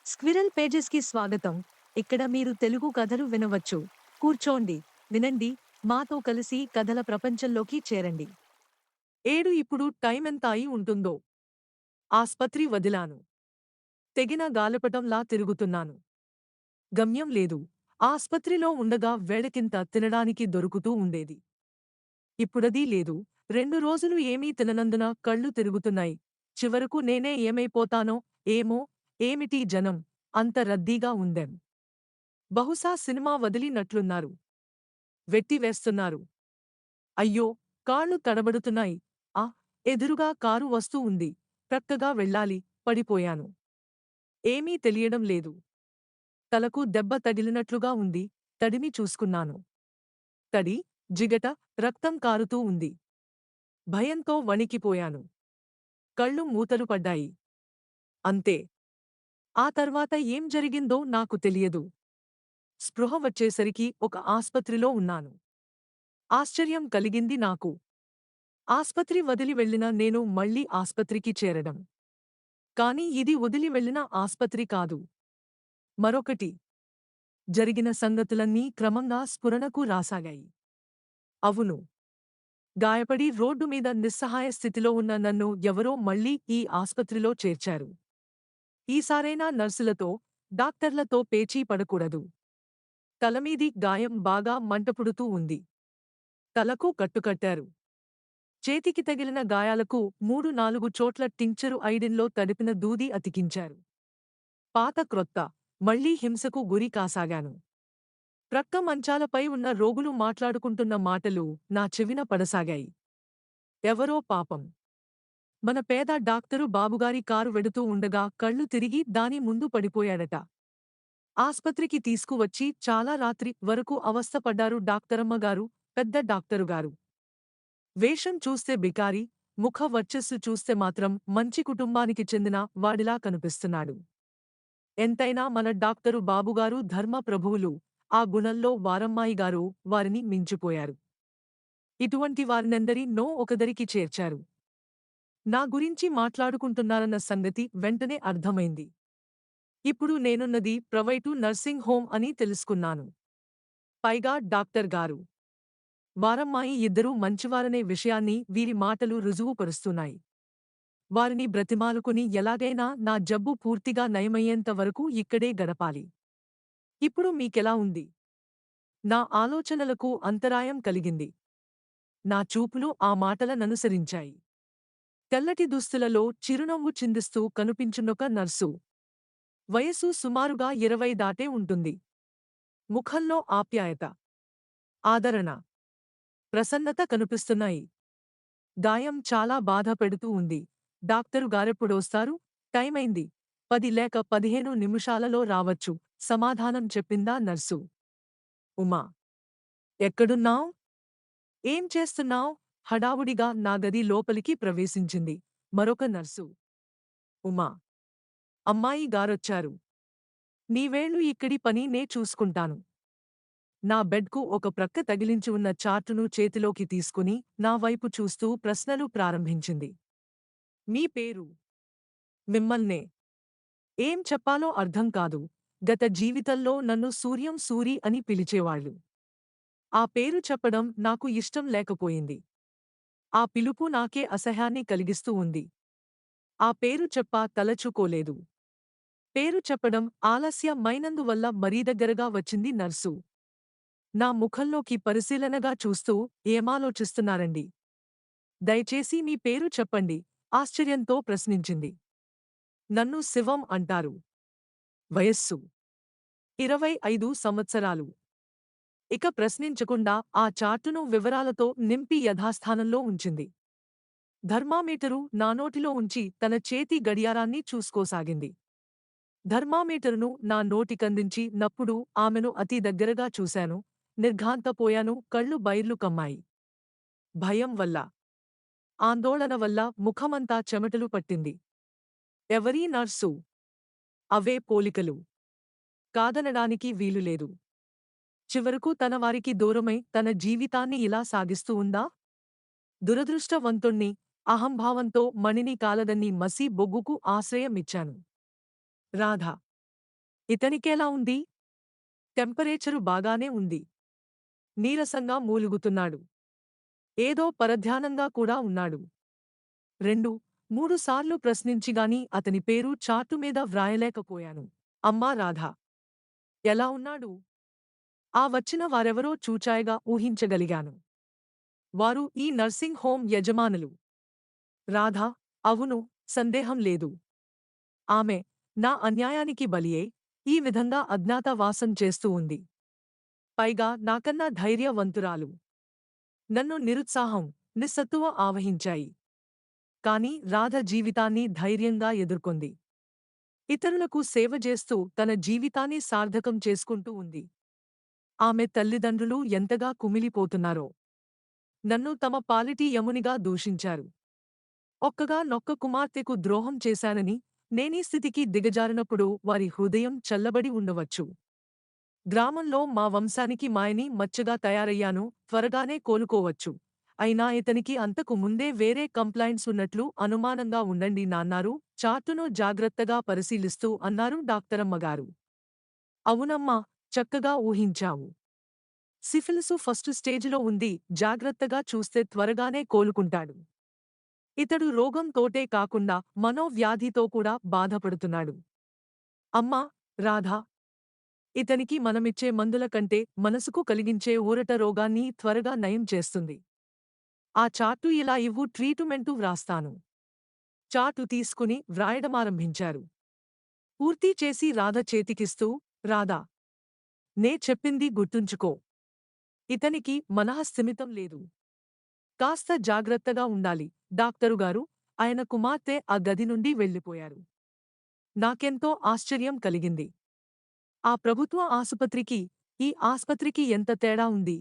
Squirrel పేజెస్కి స్వాగతం. ఇక్కడ మీరు తెలుగు కథలు వినవచ్చు. కూర్చోండి, వినండి, మాతో కలిసి కథల ప్రపంచంలోకి చేరండి. ఏడు ఇప్పుడు టైమెంత అయి ఉంటుందో? ఆస్పత్రి వదిలాను. తెగిన గాలిపటంలా తిరుగుతున్నాను. గమ్యం లేదు. ఆస్పత్రిలో ఉండగా వేళకింత తినడానికి దొరుకుతూ ఉండేది. ఇప్పుడదీ లేదు. 2 రోజులు ఏమీ తిననందున కళ్ళు తిరుగుతున్నాయి. చివరకు నేనే ఏమైపోతానో ఏమో. ఏమిటీ జనం అంత రద్దీగా ఉందేం? బహుశా సినిమా వదిలినట్లున్నారు. వెట్టివేస్తున్నారు. అయ్యో! కాళ్ళు తడబడుతున్నాయి. ఆ! ఎదురుగా కారు వస్తూ ఉంది. ప్రక్కగా వెళ్ళాలి. పడిపోయాను. ఏమీ తెలియడం లేదు. తలకు దెబ్బ తగిలినట్లుగా ఉంది. తడిమి చూసుకున్నాను. తడి, జిగట, రక్తం కారుతూ ఉంది. భయంతో వణికిపోయాను. కళ్ళు మూతలు పడ్డాయి. అంతే. ఆ తర్వాత ఏం జరిగిందో నాకు తెలియదు. స్పృహ వచ్చేసరికి ఒక ఆస్పత్రిలో ఉన్నాను. ఆశ్చర్యం కలిగింది నాకు. ఆస్పత్రి వదిలి వెళ్ళిన నేను మళ్ళీ ఆస్పత్రికి చేరడం. కానీ ఇది వదిలి వెళ్ళిన ఆస్పత్రి కాదు. మరొకటి. జరిగిన సంగతులన్నీ క్రమంగా స్ఫురణకు రాసాగాయి. అవును. గాయపడి రోడ్డు మీద నిస్సహాయ స్థితిలో ఉన్న నన్ను ఎవరో మళ్ళీ ఈ ఆస్పత్రిలో చేర్చారు. ఈసారైనా నర్సులతో, డాక్టర్లతో పేచీ పడకూడదు. తలమీది గాయం బాగా మంటపుడుతూ ఉంది. తలకు కట్టుకట్టారు. చేతికి తగిలిన గాయాలకు 3-4 చోట్ల టింక్చరు ఐడిన్లో తడిపిన దూది అతికించారు. పాత క్రొత్త, మళ్లీ హింసకు గురి కాసాగాను. ప్రక్క మంచాలపై ఉన్న రోగులు మాట్లాడుకుంటున్న మాటలు నా చెవిన పడసాగాయి. ఎవరో పాపం. మన పేద డాక్టరు బాబుగారి కారు వెడుతూ ఉండగా కళ్ళు తిరిగి దాని ముందు పడిపోయాడట. ఆస్పత్రికి తీసుకువచ్చి చాలా రాత్రి వరకు అవస్థపడ్డారు డాక్టరమ్మగారు, పెద్ద డాక్టరుగారు. వేషం చూస్తే బికారి, ముఖ వర్చస్సు చూస్తే మాత్రం మంచి కుటుంబానికి చెందిన వాడిలా కనిపిస్తున్నాడు. ఎంతైనా మన డాక్టరు బాబుగారు ధర్మ ప్రభువులు, ఆ గుణంలో వారమ్మాయిగారు వారిని మించిపోయారు. ఇటువంటి వారినెందరినో ఒకదరికి చేర్చారు. నా గురించి మాట్లాడుకుంటున్నారన్న సంగతి వెంటనే అర్థమైంది. ఇప్పుడు నేనున్నది ప్రైవేటు నర్సింగ్ హోమ్ అని తెలుసుకున్నాను. పైగా డాక్టర్ గారు, వారమ్మాయి ఇద్దరూ మంచివారనే విషయాన్ని వీరి మాటలు రుజువుపరుస్తున్నాయి. వారిని బ్రతిమాలుకుని ఎలాగైనా నా జబ్బు పూర్తిగా నయమయ్యేంత వరకు ఇక్కడే గడపాలి. ఇప్పుడు మీకెలా ఉంది? నా ఆలోచనలకు అంతరాయం కలిగింది. నా చూపులు ఆ మాటలననుసరించాయి. తెల్లటి దుస్తులలో చిరునవ్వు చిందిస్తూ కనిపించున్నొక నర్సు. వయసు సుమారుగా 20 దాటే ఉంటుంది. ముఖంలో ఆప్యాయత, ఆదరణ, ప్రసన్నత కనిపిస్తున్నాయి. గాయం చాలా బాధ పెడుతూ ఉంది. డాక్టరు గారెప్పుడొస్తారు? టైమైంది. 10 లేక 15 నిమిషాలలో రావచ్చు సమాధానం చెప్పిందా నర్సు. ఉమా. ఎక్కడున్నావ్? ఏం చేస్తున్నావ్? హడావుడిగా నా గది లోపలికి ప్రవేశించింది మరొక నర్సు. ఉమా. అమ్మాయి గారొచ్చారు. నీవేళు ఇక్కడి పని నే చూసుకుంటాను. నా బెడ్కు ఒక ప్రక్క తగిలించి ఉన్న చార్టును చేతిలోకి తీసుకుని నా వైపు చూస్తూ ప్రశ్నలు ప్రారంభించింది. మీ పేరు? మిమ్మల్నే. ఏం చెప్పాలో అర్థం కాదు. గత జీవితంలో నన్ను సూర్యం సూరి అని పిలిచేవాళ్ళు. ఆ పేరు చెప్పడం నాకు ఇష్టం లేకపోయింది. ఆ పిలుపు నాకే అసహ్యాన్ని కలిగిస్తూ ఉంది. ఆ పేరు తలచుకోలేదు. పేరు చెప్పడం ఆలస్యమైనందువల్ల మరీ దగ్గరగా వచ్చింది నర్సు. నా ముఖంలోకి పరిశీలనగా చూస్తూ ఏమాలోచిస్తున్నారండి? దయచేసి మీ పేరు చెప్పండి ఆశ్చర్యంతో ప్రశ్నించింది. నన్ను శివం అంటారు. వయస్సు 25 సంవత్సరాలు. ఇక ప్రశ్నించకుండా ఆ చార్టును వివరాలతో నింపి యథాస్థానంలో ఉంచింది. థర్మామీటరు నా నోటిలో ఉంచి తన చేతి గడియారాన్ని చూసుకోసాగింది. థర్మామీటరును నా నోటికందించి నప్పుడు ఆమెను అతి దగ్గరగా చూశాను. నిర్ఘాంతపోయాను. కళ్ళు బైర్లు కమ్మాయి. భయం వల్ల, ఆందోళన వల్ల ముఖమంతా చెమటలు పట్టింది. Every nurse? అవే పోలికలు. కాదనడానికి వీలులేదు. చివరకు తన వారికి దూరమై తన జీవితాన్ని ఇలా సాగిస్తూ ఉందా? దురదృష్టవంతుణ్ణి, అహంభావంతో మణిని కాలదన్ని మసి బొగ్గుకు ఆశ్రయం ఇచ్చాను. రాధ. ఇతనికెలా ఉంది? టెంపరేచరు బాగానే ఉంది. నీరసంగా మూలుగుతున్నాడు. ఏదో పరధ్యానంగా కూడా ఉన్నాడు. 2, 3 సార్లు ప్రశ్నించిగాని అతని పేరు చార్టు మీద వ్రాయలేకపోయాను. అమ్మా రాధ. ఎలా ఉన్నాడు? ఆ వచ్చిన వారెవరో చూచాయగా ఊహించగలిగాను. వారు ఈ నర్సింగ్ హోం యజమానులు. రాధ. అవును, సందేహం లేదు. ఆమె నా అన్యాయానికి బలియై ఈ విధంగా అజ్ఞాతవాసం చేస్తూ ఉంది. పైగా నాకన్నా ధైర్యవంతురాలు. నన్ను నిరుత్సాహం, నిస్సత్తువ ఆవహించాయి. కాని రాధ జీవితాన్ని ధైర్యంగా ఎదుర్కొంది. ఇతరులకు సేవ చేస్తూ తన జీవితాన్ని సార్థకం చేసుకుంటూ ఉంది. ఆమె తల్లిదండ్రులు ఎంతగా కుమిలిపోతున్నారో. నన్ను తమ పాలిటి యమునిగా దూషించారు. ఒక్కగానొక్క కుమార్తెకు ద్రోహం చేశానని నేనీ స్థితికి దిగజారినప్పుడు వారి హృదయం చల్లబడి ఉండవచ్చు. గ్రామంలో మా వంశానికి మాయని మచ్చగా తయారయ్యాను, త్వరగానే కోలుకోవచ్చు. అయినా ఇతనికి అంతకు ముందే వేరే కంప్లైంట్స్ ఉన్నట్లు అనుమానంగా ఉండండి నాన్నారు చార్టును జాగ్రత్తగా పరిశీలిస్తూ అన్నారు డాక్టరమ్మగారు. అవునమ్మా, చక్కగా ఊహించావు. సిఫిలిసు ఫస్టు స్టేజిలో ఉంది, జాగ్రత్తగా చూస్తే త్వరగానే కోలుకుంటాడు. ఇతడు రోగంతోటే కాకుండా మనోవ్యాధితో కూడా బాధపడుతున్నాడు. అమ్మా రాధా, ఇతనికి మనమిచ్చే మందుల కంటే మనసుకు కలిగించే ఊరట రోగాన్ని త్వరగా నయం చేస్తుంది. ఆ చార్టు ఇలా ఇవ్వు, ట్రీటుమెంటు వ్రాస్తాను. చార్టు తీసుకుని వ్రాయడమారంభించారు. పూర్తి చేసి రాధ చేతికిస్తూ, రాధా, నే చెప్పింది గుర్తుంచుకో. ఇతనికి మనఃస్థిమితం లేదు. కాస్త జాగ్రత్తగా ఉండాలి. డాక్టరుగారు, ఆయన కుమార్తె ఆ గది నుండి వెళ్ళిపోయారు. నాకెంతో ఆశ్చర్యం కలిగింది. ఆ ప్రభుత్వ ఆసుపత్రికి, ఈ ఆస్పత్రికి ఎంత తేడా ఉంది.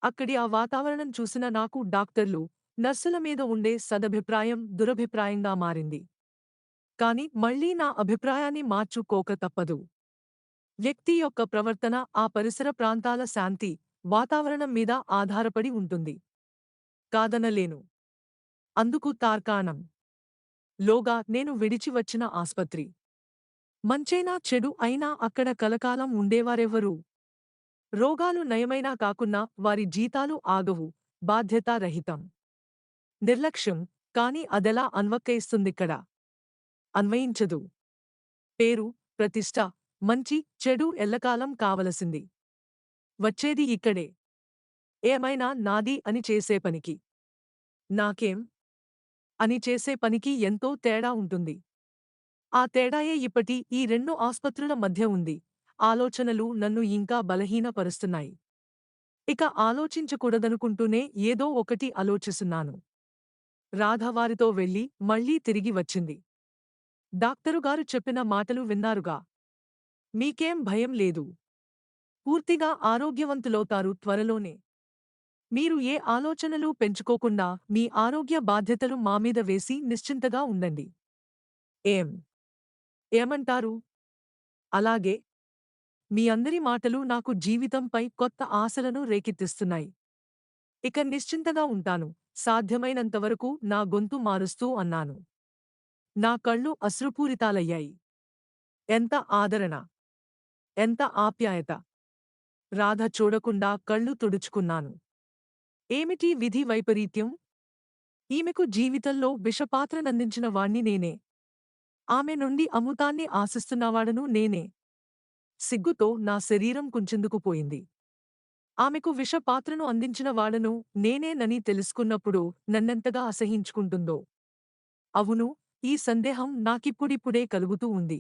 అక్కడి ఆ వాతావరణం చూసిన నాకు డాక్టర్లు, నర్సుల మీద ఉండే సదభిప్రాయం దురభిప్రాయంగా మారింది. కాని మళ్ళీ నా అభిప్రాయాన్ని మార్చుకోక తప్పదు. వ్యక్తి యొక్క ప్రవర్తన ఆ పరిసర ప్రాంతాల శాంతి, వాతావరణం మీద ఆధారపడి ఉంటుంది. కాదనలేను. అందుకు తార్కాణం. లోగా నేను విడిచి వచ్చిన ఆస్పత్రి. మంచైనా చెడు అయినా అక్కడ కలకాలం ఉండేవారెవ్వరూ? రోగాలు నయమైనా కాకున్నా వారి జీతాలు ఆగవు, బాధ్యతారహితం. నిర్లక్ష్యం, కాని అదెలా అన్వక్కయిస్తుందిక్కడ? అన్వయించదు. పేరు, ప్రతిష్ట, మంచి, చెడు ఎల్లకాలం కావలసింది. వచ్చేది ఇక్కడే. ఏమైనా నాది అని చేసే పనికి. నాకేం అని చేసే పనికి ఎంతో తేడా ఉంటుంది. ఆ తేడాయే ఇప్పటి ఈ 2 ఆస్పత్రుల మధ్య ఉంది. ఆలోచనలు నన్ను ఇంకా బలహీనపరుస్తున్నాయి. ఇక ఆలోచించకూడదనుకుంటూనే ఏదో ఒకటి ఆలోచిస్తున్నాను. రాధ వారితో వెళ్ళి మళ్ళీ తిరిగి వచ్చింది. డాక్టరుగారు చెప్పిన మాటలు విన్నారుగా. మీకేం భయం లేదు. పూర్తిగా ఆరోగ్యవంతులవుతారు త్వరలోనే. మీరు ఏ ఆలోచనలు పెంచుకోకుండా మీ ఆరోగ్య బాధ్యతలు మామీద వేసి నిశ్చింతగా ఉండండి. ఏం ఏమంటారు? అలాగే. మీ అందరి మాటలు నాకు జీవితంపై కొత్త ఆశలను రేకెత్తిస్తున్నాయి. ఇక నిశ్చింతగా ఉంటాను. సాధ్యమైనంతవరకు నా గొంతు మారుస్తూ అన్నాను. నా కళ్ళు అశ్రుపూరితాలయ్యాయి. ఎంత ఆదరణ! ఎంత ఆప్యాయత! రాధ చూడకుండా కళ్ళు తుడుచుకున్నాను. ఏమిటి విధి వైపరీత్యం? ఈమెకు జీవితంలో విషపాత్రనందించిన వాణ్ణి నేనే. ఆమె నుండి అమృతాన్ని ఆశిస్తున్నవాడను నేనే. సిగ్గుతో నా శరీరం కుంచిందుకుపోయింది. ఆమెకు విషపాత్రను అందించిన వాడను నేనేనని తెలుసుకున్నప్పుడు నన్నెంతగా అసహించుకుంటుందో. అవును, ఈ సందేహం నాకిప్పుడిప్పుడే కలుగుతూ ఉంది.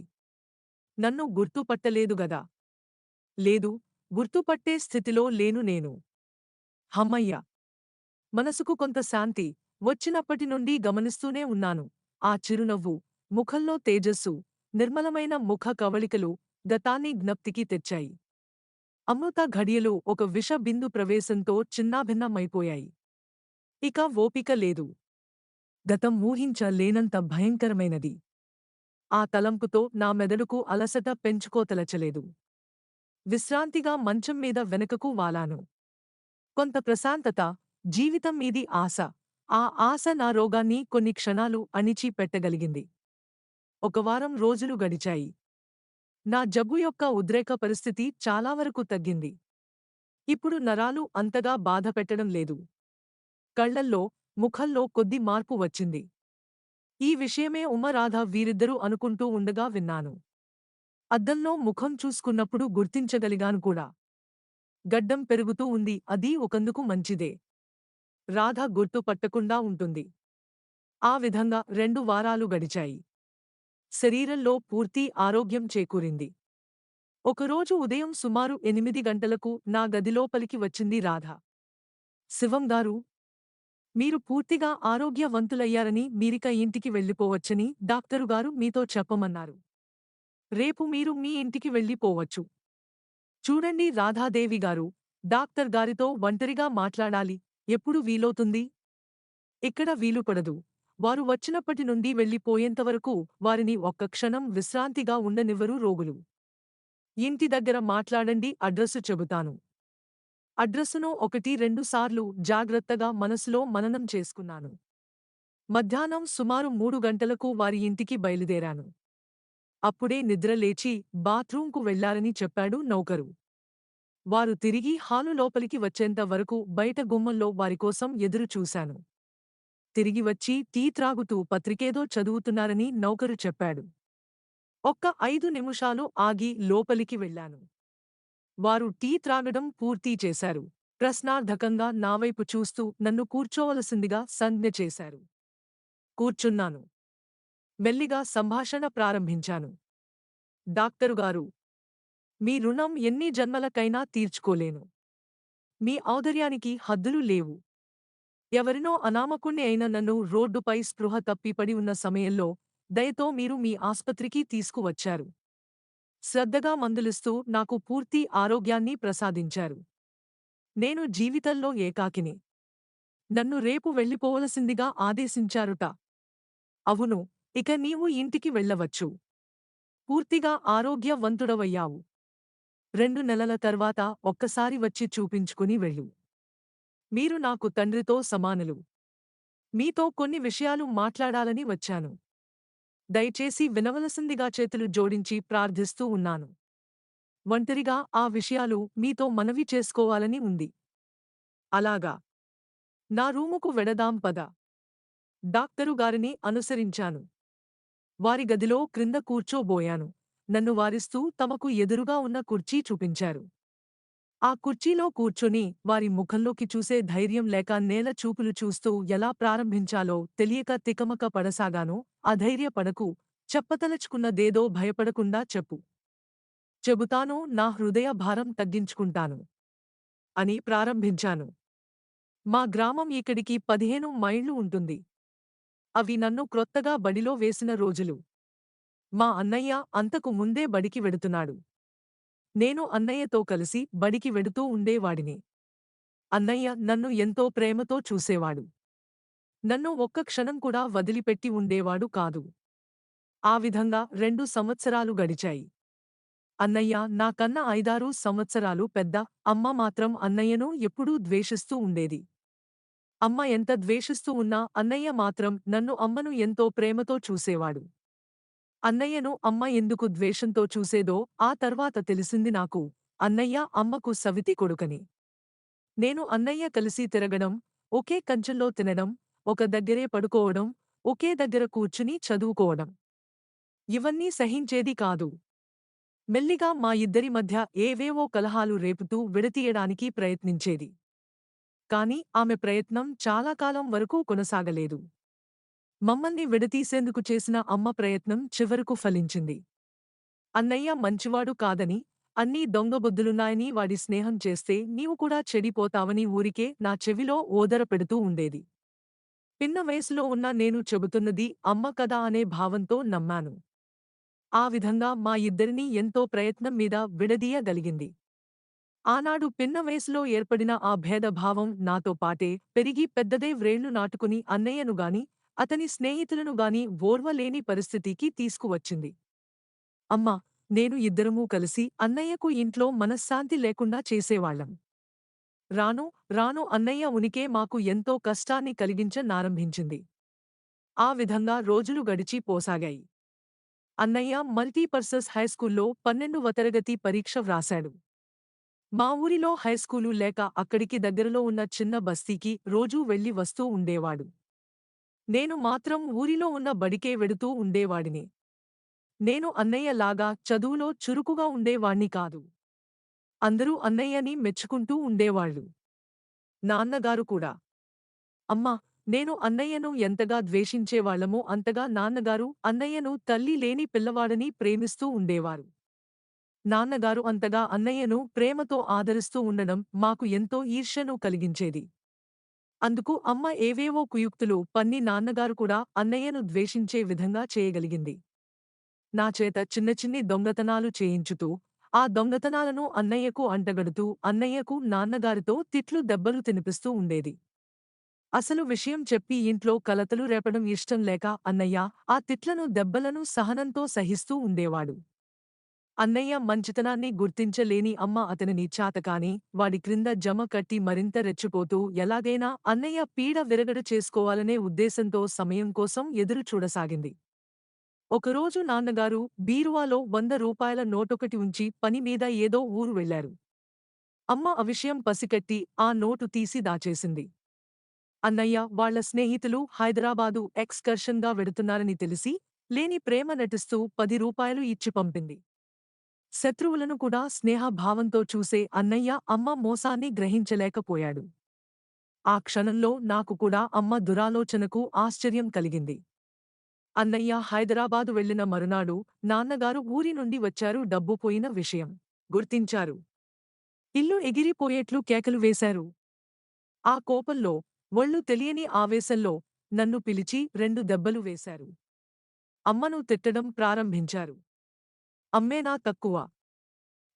నన్ను గుర్తుపట్టలేదుగదా? లేదు, గుర్తుపట్టే స్థితిలో లేను నేను. హమ్మయ్య! మనసుకు కొంత శాంతి వచ్చినప్పటి నుండి గమనిస్తూనే ఉన్నాను. ఆ చిరునవ్వు, ముఖంలో తేజస్సు, నిర్మలమైన ముఖ కవళికలు గతాన్ని జ్ఞప్తికి తెచ్చాయి. అమృత ఘడియలు ఒక విష బిందు ప్రవేశంతో చిన్నాభిన్నమైపోయాయి. ఇక ఓపిక లేదు. గతం ఊహించ లేనంత భయంకరమైనది. ఆ తలంపుతో నా మెదడుకు అలసట పెంచుకోతలచలేదు. విశ్రాంతిగా మంచం మీద వెనుకకు వాలాను. కొంత ప్రశాంతత, జీవితం మీది ఆశ. ఆ ఆశ నా రోగాన్ని కొన్ని క్షణాలు అణిచి పెట్టగలిగింది. 1 వారం రోజులు గడిచాయి. నా జబ్బు యొక్క ఉద్రేక పరిస్థితి చాలా వరకు తగ్గింది. ఇప్పుడు నరాలు అంతగా బాధ పెట్టడం లేదు. కళ్లల్లో, ముఖంలో కొద్ది మార్పు వచ్చింది. ఈ విషయమే రాధ వీరిద్దరూ అనుకుంటూ ఉండగా విన్నాను. అద్దంలో ముఖం చూసుకున్నప్పుడు గుర్తించగలిగాను కూడా. గడ్డం పెరుగుతూ ఉంది, అదీ ఒకందుకు మంచిదే. రాధ గుర్తు పట్టకుండా ఉంటుంది. ఆ విధంగా 2 వారాలు గడిచాయి. శరీరంలో పూర్తి ఆరోగ్యం చేకూరింది. ఒకరోజు ఉదయం సుమారు 8 గంటలకు నా గదిలోపలికి వచ్చింది రాధ. శివంగారూ, మీరు పూర్తిగా ఆరోగ్యవంతులయ్యారని, మీరిక ఇంటికి వెళ్ళిపోవచ్చని డాక్టరుగారు మీతో చెప్పమన్నారు. రేపు మీరు మీ ఇంటికి వెళ్ళిపోవచ్చు. చూడండి రాధాదేవిగారూ, డాక్టర్ గారితో ఒంటరిగా మాట్లాడాలి. ఎప్పుడు వీలవుతుంది? ఇక్కడ వీలుపడదు. వారు వచ్చినప్పటి నుండి వెళ్ళిపోయేంతవరకు వారిని ఒక్క క్షణం విశ్రాంతిగా ఉండనివ్వరు రోగులు. ఇంటి దగ్గర మాట్లాడండి, అడ్రస్సు చెబుతాను. అడ్రస్సును 1-2 సార్లు జాగ్రత్తగా మనసులో మననం చేసుకున్నాను. మధ్యాహ్నం సుమారు 3 గంటలకు వారి ఇంటికి బయలుదేరాను. అప్పుడే నిద్రలేచి బాత్రూంకు వెళ్లారని చెప్పాడు నౌకరు. వారు తిరిగి హాలు లోపలికి వచ్చేంత వరకు బయట గుమ్మంలో వారికోసం ఎదురు చూశాను. తిరిగి వచ్చి టీ త్రాగుతూ పత్రికేదో చదువుతున్నారని నౌకరు చెప్పాడు. ఒక్క 5 నిమిషాలు ఆగి లోపలికి వెళ్ళాను. వారు టీ త్రాగడం పూర్తి చేశారు. ప్రశ్నార్థకంగా నావైపు చూస్తూ నన్ను కూర్చోవలసిందిగా సంజ్ఞ చేశారు. కూర్చున్నాను. మెల్లిగా సంభాషణ ప్రారంభించాను. డాక్టరుగారూ, మీ రుణం ఎన్ని జన్మలకైనా తీర్చుకోలేను. మీ ఔదార్యానికి హద్దులు లేవు. ఎవరినో అనామకుణ్ణి అయిన నన్ను రోడ్డుపై స్పృహ తప్పిపడి ఉన్న సమయంలో దయతో మీరు మీ ఆస్పత్రికి తీసుకువచ్చారు. శ్రద్ధగా మందులిస్తూ నాకు పూర్తి ఆరోగ్యాన్ని ప్రసాదించారు. నేను జీవితంలో ఏకాకిని. నన్ను రేపు వెళ్ళిపోవలసిందిగా ఆదేశించారుట. అవును, ఇక నీవు ఇంటికి వెళ్ళవచ్చు. పూర్తిగా ఆరోగ్యవంతుడవయ్యావు. 2 నెలల తర్వాత ఒక్కసారి వచ్చి చూపించుకుని వెళ్ళు. మీరు నాకు తండ్రితో సమానులు. మీతో కొన్ని విషయాలు మాట్లాడాలని వచ్చాను. దయచేసి వినవలసిందిగా చేతులు జోడించి ప్రార్థిస్తూ ఉన్నాను. ఒంటరిగా ఆ విషయాలు మీతో మనవి చేసుకోవాలని ఉంది. అలాగా. నా రూముకు వెడదాం పద. డాక్టరు గారిని అనుసరించాను. వారి గదిలో క్రింద కూర్చోబోయాను. నన్ను వారిస్తూ తమకు ఎదురుగా ఉన్న కుర్చీ చూపించారు. ఆ కుర్చీలో కూర్చొని వారి ముఖంలోకి చూసే ధైర్యం లేక నేల చూపులు చూస్తూ ఎలా ప్రారంభించాలో తెలియక తికమక పడసాగాను. అధైర్యపడకు, చెప్పతలచుకున్నదేదో భయపడకుండా చెప్పు. చెబుతాను, నా హృదయ భారం తగ్గించుకుంటాను అని ప్రారంభించాను. మా గ్రామం ఇక్కడికి 15 మైళ్ళు ఉంటుంది. అవి నన్ను క్రొత్తగా బడిలో వేసిన రోజులు. మా అన్నయ్య అంతకు ముందే బడికి వెడుతున్నాడు. నేను అన్నయ్యతో కలిసి బడికి వెడుతూ ఉండేవాడిని. అన్నయ్య నన్ను ఎంతో ప్రేమతో చూసేవాడు. నన్ను ఒక్క క్షణం కూడా వదిలిపెట్టి ఉండేవాడు కాదు. ఆ విధంగా 2 సంవత్సరాలు గడిచాయి. అన్నయ్య నాకన్నా 5-6 సంవత్సరాలు పెద్ద. అమ్మ మాత్రం అన్నయ్యను ఎప్పుడూ ద్వేషిస్తూ ఉండేది. అమ్మ ఎంత ద్వేషిస్తూ ఉన్నా అన్నయ్య మాత్రం అమ్మను ఎంతో ప్రేమతో చూసేవాడు. అన్నయ్యను అమ్మ ఎందుకు ద్వేషంతో చూసేదో ఆ తర్వాత తెలిసింది నాకు. అన్నయ్య అమ్మకు సవితి కొడుకని. నేను అన్నయ్య కలిసి తిరగడం, ఒకే కంచంలో తినడం, ఒక దగ్గరే పడుకోవడం, ఒకే దగ్గర కూర్చుని చదువుకోవడం. ఇవన్నీ సహించేది కాదు. మెల్లిగా మా ఇద్దరి మధ్య ఏవేవో కలహాలు రేపుతూ విడతీయడానికి ప్రయత్నించేది. కాని ఆమె ప్రయత్నం చాలా కాలం వరకు కొనసాగలేదు. మమ్మల్ని విడతీసేందుకు చేసిన అమ్మ ప్రయత్నం చివరకు ఫలించింది. అన్నయ్య మంచివాడు కాదని, అన్నీ దొంగబుద్ధులున్నాయని వాడి స్నేహం చేస్తే నీవు కూడా చెడిపోతావని ఊరికే నా చెవిలో ఓదర పెడుతూ ఉండేది. పిన్న వయసులో ఉన్న నేను చెబుతున్నది అమ్మ కదా అనే భావంతో నమ్మాను. ఆ విధంగా మా ఇద్దరినీ ఎంతో ప్రయత్నం మీద విడదీయగలిగింది. ఆనాడు పిన్న వయసులో ఏర్పడిన ఆ భేదభావం నాతో పాటే పెరిగి పెద్దదే వ్రేళ్లు నాటుకుని అన్నయ్యనుగాని, అతని స్నేహితులనుగాని ఓర్వలేని పరిస్థితికి తీసుకువచ్చింది. అమ్మా, నేను ఇద్దరమూ కలిసి అన్నయ్యకు ఇంట్లో మనశ్శాంతి లేకుండా చేసేవాళ్లం. రాను రాను అన్నయ్య ఉనికే మాకు ఎంతో కష్టాన్ని కలిగించనారంభించింది. ఆ విధంగా రోజులు గడిచి పోసాగాయి. అన్నయ్య మల్టీపర్పస్ హైస్కూల్లో 12వ తరగతి పరీక్ష వ్రాశాడు. మా ఊరిలో హైస్కూలు లేక అక్కడికి దగ్గరలో ఉన్న చిన్న బస్తీకి రోజూ వెళ్లి వస్తూ ఉండేవాడు. నేను మాత్రం ఊరిలో ఉన్న బడికే వెడుతూ ఉండేవాడిని. నేను అన్నయ్యలాగా చదువులో చురుకుగా ఉండేవాణ్ణి కాదు. అందరూ అన్నయ్యని మెచ్చుకుంటూ ఉండేవాళ్ళు. నాన్నగారు కూడా. అమ్మా, నేను అన్నయ్యను ఎంతగా ద్వేషించేవాళ్లమో అంతగా నాన్నగారు అన్నయ్యను తల్లి లేని పిల్లవాడని ప్రేమిస్తూ ఉండేవారు. నాన్నగారు అంతగా అన్నయ్యను ప్రేమతో ఆదరిస్తూ ఉండడం మాకు ఎంతో ఈర్ష్యను కలిగించేది. అందుకు అమ్మ ఏవేవో కుయుక్తులు పన్ని నాన్నగారు కూడా అన్నయ్యను ద్వేషించే విధంగా చేయగలిగింది. నా చేత చిన్న చిన్ని దొంగతనాలు చేయించుతూ, ఆ దొంగతనాలను అన్నయ్యకు అంటగడుతూ అన్నయ్యకు నాన్నగారితో తిట్లు దెబ్బలు తినిపిస్తూ ఉండేది. అసలు విషయం చెప్పి ఇంట్లో కలతలు రేపడం ఇష్టం లేక అన్నయ్య ఆ తిట్లను దెబ్బలను సహనంతో సహిస్తూ ఉండేవాడు. అన్నయ్య మంచితనాన్ని గుర్తించలేని అమ్మ అతనిని చాతకాని వాడి క్రింద జమ కట్టి మరింత రెచ్చిపోతూ ఎలాగైనా అన్నయ్య పీడ విరగడ చేసుకోవాలనే ఉద్దేశంతో సమయం కోసం ఎదురు చూడసాగింది. ఒకరోజు నాన్నగారు బీరువాలో 100 రూపాయల నోటొకటి ఉంచి పనిమీద ఏదో ఊరు వెళ్లారు. అమ్మ ఆ విషయం పసికట్టి ఆ నోటు తీసి దాచేసింది. అన్నయ్య వాళ్ల స్నేహితులు హైదరాబాదు ఎక్స్కర్షన్‌గా వెడుతున్నారని తెలిసి, లేని ప్రేమ నటిస్తూ 10 రూపాయలు ఇచ్చి పంపింది. శత్రువులను కూడా స్నేహభావంతో చూసే అన్నయ్య అమ్మ మోసాన్ని గ్రహించలేకపోయాడు. ఆ క్షణంలో నాకు కూడా అమ్మ దురాలోచనకు ఆశ్చర్యం కలిగింది. అన్నయ్య హైదరాబాదు వెళ్లిన మరునాడు నాన్నగారు ఊరి నుండి వచ్చారు. డబ్బు పోయిన విషయం గుర్తించారు. ఇల్లు ఎగిరిపోయేట్లు కేకలు వేశారు. ఆ కోపంలో, ఒళ్ళు తెలియని ఆవేశంలో నన్ను పిలిచి 2 దెబ్బలు వేశారు. అమ్మను తిట్టడం ప్రారంభించారు. అమ్మేనా తక్కువ?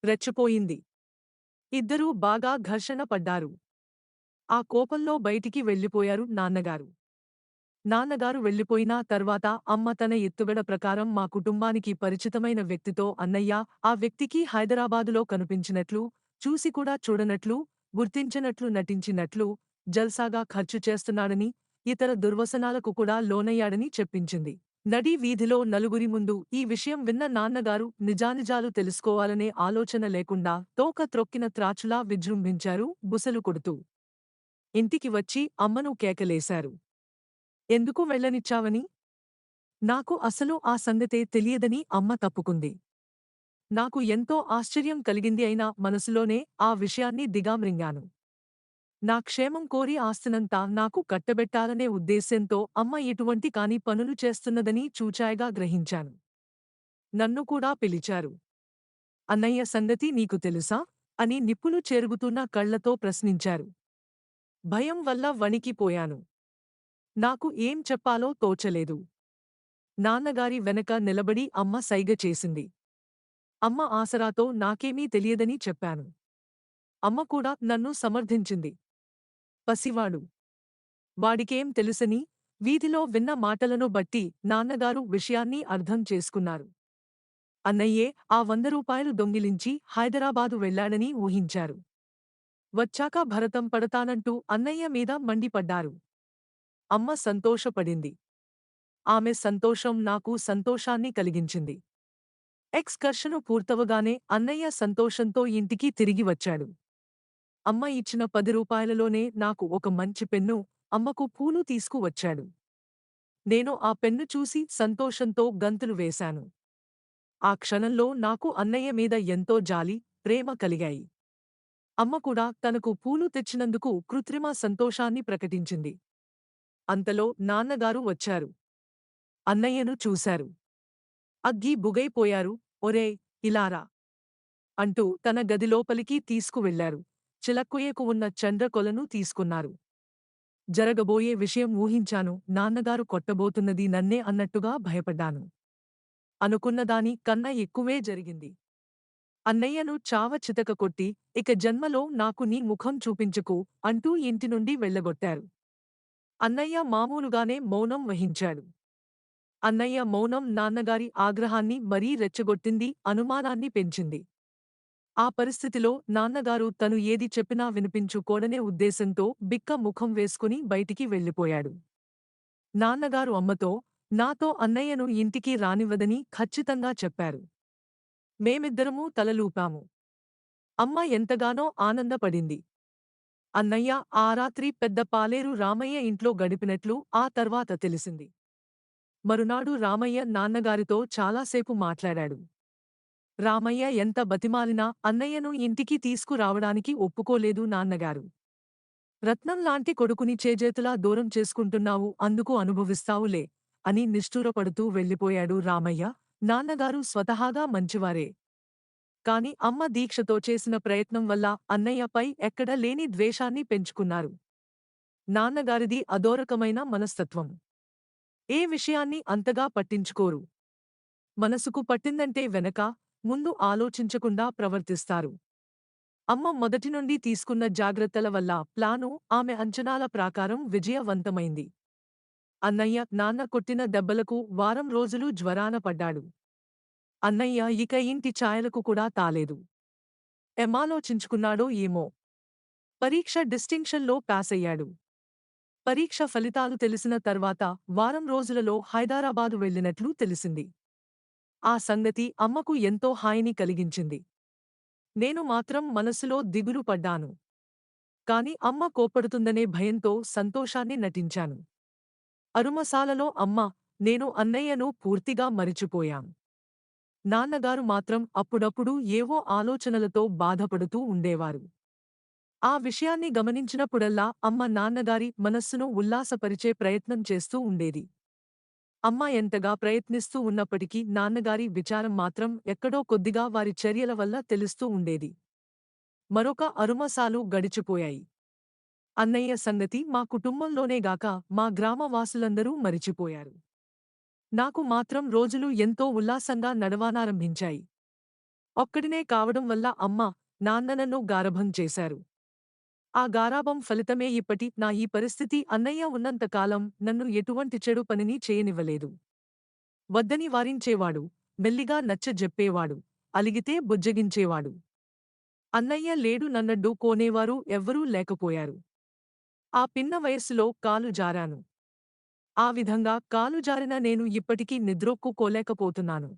రెచ్చిపోయింది. ఇద్దరూ బాగా ఘర్షణ పడ్డారు. ఆ కోపంలో బయటికి వెళ్ళిపోయారు నాన్నగారు. నాన్నగారు వెళ్ళిపోయినా తర్వాత అమ్మ తన ఎత్తుగడ ప్రకారం మా కుటుంబానికి పరిచితమైన వ్యక్తితో అన్నయ్య ఆ వ్యక్తికి హైదరాబాదులో కనిపించినట్లు, చూసి కూడా చూడనట్లు, గుర్తించనట్లు నటించినట్లు, జల్సాగా ఖర్చు చేస్తున్నాడని, ఇతర దుర్వసనాలకు కూడా లోనయ్యాడని చెప్పించింది. నడి వీధిలో నలుగురి ముందు ఈ విషయం విన్న నాన్నగారు నిజానిజాలు తెలుసుకోవాలనే ఆలోచన లేకుండా తోక త్రొక్కిన త్రాచులా విజృంభించారు బుసలు కొడుతూ. ఇంటికి వచ్చి అమ్మను కేకలేశారు. ఎందుకు వెళ్ళనిచ్చావని? నాకు అసలు ఆ సంగతే తెలియదని అమ్మ తప్పుకుంది. నాకు ఎంతో ఆశ్చర్యం కలిగింది అయినా మనసులోనే ఆ విషయాన్ని దిగామ్రింగాను. నా క్షేమం కోరి ఆస్తినంతా నాకు కట్టబెట్టాలనే ఉద్దేశ్యంతో అమ్మ ఇటువంటి కాని పనులు చేస్తున్నదని చూచాయగా గ్రహించాను. నన్ను కూడా పిలిచారు. అన్నయ్య సంగతి నీకు తెలుసా? అని నిప్పులు చెరుగుతున్న కళ్లతో ప్రశ్నించారు. భయం వల్ల వణికిపోయాను. నాకు ఏం చెప్పాలో తోచలేదు. నాన్నగారి వెనక నిలబడి అమ్మ సైగ చేసింది. అమ్మ ఆసరాతో నాకేమీ తెలియదని చెప్పాను. అమ్మ కూడా నన్ను సమర్థించింది. పసివాడు. వాడికేం తెలుసని, వీధిలో విన్న మాటలను బట్టి నాన్నగారు విషయాన్ని అర్థం చేసుకున్నారు. అన్నయ్యే ఆ 100 రూపాయలు దొంగిలించి హైదరాబాదు వెళ్లాడని ఊహించారు. వచ్చాక భరతం పడతానంటూ అన్నయ్య మీద మండిపడ్డారు. అమ్మ సంతోషపడింది. ఆమె సంతోషం నాకు సంతోషాన్ని కలిగించింది. ఎక్స్కర్షను పూర్తవగానే అన్నయ్య సంతోషంతో ఇంటికి తిరిగి వచ్చాడు. అమ్మ ఇచ్చిన 10 రూపాయలలోనే నాకు ఒక మంచి పెన్ను, అమ్మకు పూలు తీసుకువచ్చాడు. నేను ఆ పెన్ను చూసి సంతోషంతో గంతులు వేశాను. ఆ క్షణంలో నాకు అన్నయ్య మీద ఎంతో జాలి, ప్రేమ కలిగాయి. అమ్మ కూడా తనకు పూలు తెచ్చినందుకు కృత్రిమ సంతోషాన్ని ప్రకటించింది. అంతలో నాన్నగారు వచ్చారు. అన్నయ్యను చూశారు. అగ్గి బుగైపోయారు. ఒరేయ్, ఇలారా అంటూ తన గదిలోపలికి తీసుకువెళ్లారు. చిలక్కొయ్యకు ఉన్న చండ్రకొలను తీసుకున్నారు. జరగబోయే విషయం ఊహించాను. నాన్నగారు కొట్టబోతున్నది నన్నే అన్నట్టుగా భయపడ్డాను. అనుకున్నదాని కన్నా ఎక్కువే జరిగింది. అన్నయ్యను చావ చితక కొట్టి, ఇక జన్మలో నాకు నీ ముఖం చూపించకు అంటూ ఇంటి నుండి వెళ్ళగొట్టారు. అన్నయ్య మామూలుగానే మౌనం వహించాడు. అన్నయ్య మౌనం నాన్నగారి ఆగ్రహాన్ని మరీ రెచ్చగొట్టింది, అనుమానాన్ని పెంచింది. ఆ పరిస్థితిలో నాన్నగారు తను ఏది చెప్పినా వినిపించుకోడనే ఉద్దేశంతో బిక్క ముఖం వేసుకుని బయటికి వెళ్ళిపోయాడు. నాన్నగారు అమ్మతో, నాతో అన్నయ్యను ఇంటికి రానివ్వదని ఖచ్చితంగా చెప్పారు. మేమిద్దరమూ తలలూపాము. అమ్మ ఎంతగానో ఆనందపడింది. అన్నయ్య ఆ రాత్రి పెద్ద పాలేరు రామయ్య ఇంట్లో గడిపినట్లు ఆ తర్వాత తెలిసింది. మరునాడు రామయ్య నాన్నగారితో చాలాసేపు మాట్లాడాడు. రామయ్య ఎంత బతిమాలినా అన్నయ్యను ఇంటికి తీసుకురావడానికి ఒప్పుకోలేదు నాన్నగారు. రత్నం లాంటి కొడుకుని చేజేతులా దూరం చేసుకుంటున్నావు, అందుకు అనుభవిస్తావులే అని నిష్ఠూరపడుతూ వెళ్ళిపోయాడు రామయ్య. నాన్నగారు స్వతహాగా మంచివారే. కాని అమ్మ దీక్షతో చేసిన ప్రయత్నం వల్ల అన్నయ్యపై ఎక్కడ లేని ద్వేషాన్ని పెంచుకున్నారు. నాన్నగారిది అదోరకమైన మనస్తత్వం. ఏ విషయాన్ని అంతగా పట్టించుకోరు. మనసుకు పట్టిందంటే వెనక, ముందు ఆలోచించకుండా ప్రవర్తిస్తారు. అమ్మ మొదటి నుండి తీసుకున్న జాగ్రత్తల వల్ల ప్లాను ఆమె అంచనాల ప్రకారం విజయవంతమైంది. అన్నయ్య నాన్న కొట్టిన దెబ్బలకు వారం రోజులు జ్వరాన పడ్డాడు. అన్నయ్య ఇక ఇంటి ఛాయలకు కూడా తాలేదు. ఏమాలోచించుకున్నాడో ఏమో. పరీక్ష డిస్టింక్షన్‌లో పాసయ్యాడు. పరీక్ష ఫలితాలు తెలిసిన తర్వాత వారం రోజులలో హైదరాబాదు వెళ్ళినట్లు తెలిసింది. ఆ సంగతి అమ్మకు ఎంతో హాయిని కలిగించింది. నేను మాత్రం మనసులో దిగులు పడ్డాను. కాని అమ్మ కోప్పడుతుందనే భయంతో సంతోషాన్ని నటించాను. అరుమసాలలో అమ్మ, నేను అన్నయ్యను పూర్తిగా మరిచిపోయాం. నాన్నగారు మాత్రం అప్పుడప్పుడు ఏవో ఆలోచనలతో బాధపడుతూ ఉండేవారు. ఆ విషయాన్ని గమనించినప్పుడల్లా అమ్మ నాన్నగారి మనస్సును ఉల్లాసపరిచే ప్రయత్నం చేస్తూ ఉండేది. అమ్మ ఎంతగా ప్రయత్నిస్తూ ఉన్నప్పటికీ నాన్నగారి విచారం మాత్రం ఎక్కడో కొద్దిగా వారి చర్యల వల్ల తెలుస్తూ ఉండేది. మరొక అరుమసాలు గడిచిపోయాయి. అన్నయ్య సంగతి మా కుటుంబంలోనేగాక మా గ్రామవాసులందరూ మరిచిపోయారు. నాకు మాత్రం రోజులు ఎంతో ఉల్లాసంగా నడవానారంభించాయి. ఒక్కడినే కావడం వల్ల అమ్మ, నాన్న నన్ను గారాబం చేశారు. ఆ గారాబం ఫలితమే ఇప్పటి నా ఈ పరిస్థితి. అన్నయ్య ఉన్నంతకాలం నన్ను ఎటువంటి చెడు పనిని చేయనివ్వలేదు. వద్దని వారించేవాడు, మెల్లిగా నచ్చజెప్పేవాడు, అలిగితే బుజ్జగించేవాడు. అన్నయ్య లేడు నన్నడ్డు కోనేవారు ఎవ్వరూ లేకపోయారు. ఆ పిన్న వయస్సులో కాలు జారాను. ఆ విధంగా కాలు జారిన నేను ఇప్పటికీ నిద్రొక్కుకోలేకపోతున్నాను.